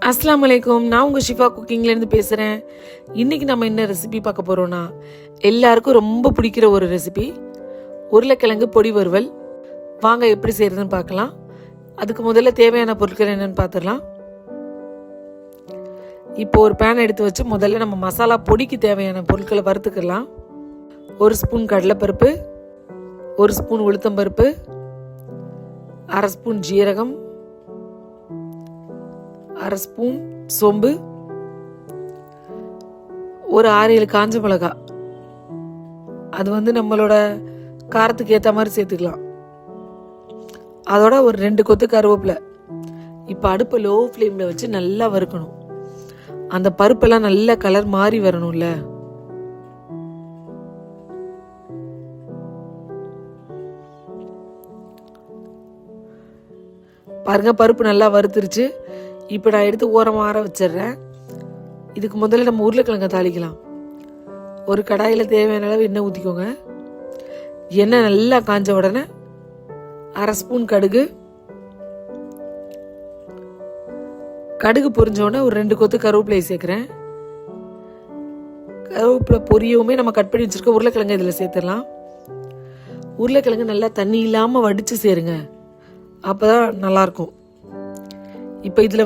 அஸ்ஸலாமு அலைக்கும். நான் உங்கள் ஷிஃபா குக்கிங்லேருந்து பேசுகிறேன். இன்றைக்கி நம்ம என்ன ரெசிபி பார்க்க போகிறோன்னா, எல்லாருக்கும் ரொம்ப பிடிக்கிற ஒரு ரெசிபி, உருளைக்கிழங்கு பொடி வறுவல். வாங்க எப்படி செய்கிறதுன்னு பார்க்கலாம். அதுக்கு முதல்ல தேவையான பொருட்கள் என்னென்னு பார்த்துடலாம். இப்போ ஒரு பேன் எடுத்து வச்சு முதல்ல நம்ம மசாலா பொடிக்கு தேவையான பொருட்களை வறுத்துக்கலாம். 1 ஸ்பூன் கடலைப்பருப்பு, 1 ஸ்பூன் உளுத்தம்பருப்பு, 1/2 ஸ்பூன் ஜீரகம், 1/2 ஸ்பூன் சோம்பு, ஒரு 6-7 காஞ்ச மிளகா. அது நம்மளோட காரத்துக்கு ஏற்ற மாதிரி சேர்த்துக்கலாம். அதோட ஒரு 2 கொத்து கருவேப்பிலை. இப்போ அடுப்பை லோ ஃப்ளேமில் வச்சு நல்லா வறுக்கணும். அந்த பருப்பெல்லாம் நல்ல கலர் மாறி வரணும்ல. பாருங்க, பருப்பு நல்லா வறுத்துருச்சு. இப்போ நான் எடுத்து ஓரமாக ஆற வச்சிடுறேன். இதுக்கு முதல்ல நம்ம உருளைக்கிழங்க தாளிக்கலாம். ஒரு கடாயில் தேவையான அளவு எண்ணெய் ஊற்றிக்கோங்க. எண்ணெய் நல்லா காஞ்ச உடனே 1/2 ஸ்பூன் கடுகு. கடுகு பொரிஞ்ச உடனே ஒரு 2 கொத்து கருவேப்பிலை சேர்க்குறேன். கருவேப்பிலை பொரியவுமே நம்ம கட் பண்ணி வச்சுருக்க உருளைக்கிழங்கு இதில் சேர்த்துடலாம். உருளைக்கிழங்கு நல்லா தண்ணி இல்லாமல் வடித்து சேருங்க, அப்போ தான் நல்லாயிருக்கும். இப்போ இதில்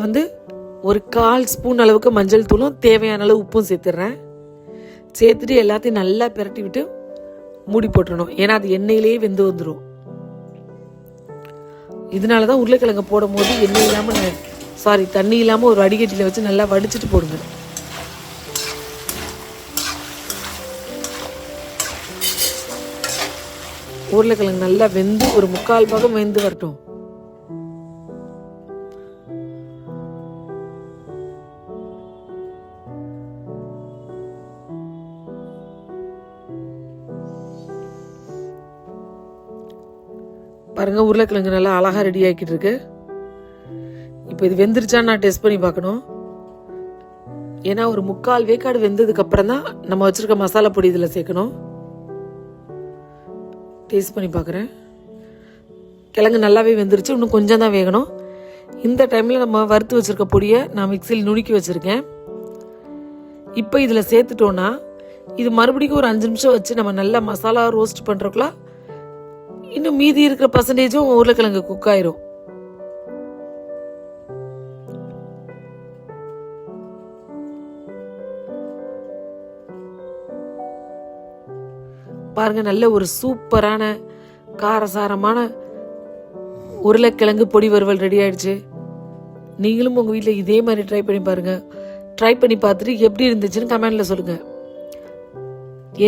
ஒரு 1/4 ஸ்பூன் அளவுக்கு மஞ்சள் தூளும் தேவையான அளவு உப்பும் சேர்த்துடுறேன். சேர்த்துட்டு எல்லாத்தையும் நல்லா பிரட்டி விட்டு மூடி போட்டுடணும். ஏன்னா அது எண்ணெயிலேயே வெந்து வந்துடும். இதனால தான் உருளைக்கிழங்கு போடும் போது எண்ணெய் இல்லாமல் தண்ணி இல்லாமல் ஒரு வடிகட்டியில் வச்சு நல்லா வடிச்சிட்டு போடுங்க. உருளைக்கிழங்கு நல்லா வெந்து ஒரு 3/4 பாகம் வெந்து வரட்டும். பாருங்க, உருளைக்கிழங்கு நல்லா அழகாக ரெடி ஆக்கிட்டு இருக்கு. இப்போ இது வெந்துருச்சான்னு நான் டெஸ்ட் பண்ணி பார்க்கணும். ஏன்னா ஒரு 3/4 வேக்காடு வெந்ததுக்கு அப்புறம் தான் நம்ம வச்சிருக்க மசாலா பொடி இதில் சேர்க்கணும். டேஸ்ட் பண்ணி பார்க்குறேன். கிழங்கு நல்லாவே வெந்துருச்சு. இன்னும் கொஞ்சம் தான் வேகணும். இந்த டைமில் நம்ம வறுத்து வச்சிருக்க பொடியை நான் மிக்சியில் நுணுக்கி வச்சுருக்கேன். இப்போ இதில் சேர்த்துட்டோன்னா இது மறுபடியும் ஒரு 5 நிமிஷம் வச்சு நம்ம நல்லா மசாலா ரோஸ்ட் பண்ணுறக்குள்ள இன்னும் மீதி இருக்கிற பர்சன்டேஜும் உருளைக்கிழங்கு குக் ஆயிரும். பாருங்க, நல்ல ஒரு சூப்பரான காரசாரமான உருளைக்கிழங்கு பொடி வறுவல் ரெடி ஆயிடுச்சு. நீங்களும் உங்க வீட்டில் இதே மாதிரி ட்ரை பண்ணி பாருங்க. ட்ரை பண்ணி பார்த்துட்டு எப்படி இருந்துச்சுன்னு கமெண்ட்ல சொல்லுங்க.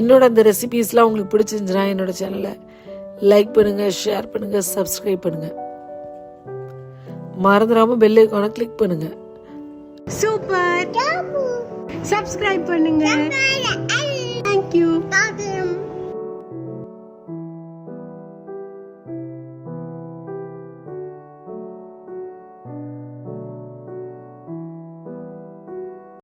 என்னோட அந்த ரெசிபிஸ்லாம் உங்களுக்கு பிடிச்சிருந்துச்சுன்னா என்னோட சேனலை லைக் பண்ணுங்க, ஷேர் பண்ணுங்க, சப்ஸ்கிரைப் பண்ணுங்க. மறந்துடாம பெல் ஐகானை கிளிக் பண்ணுங்க. சூப்பர். சப்ஸ்கிரைப் பண்ணுங்க. Thank you.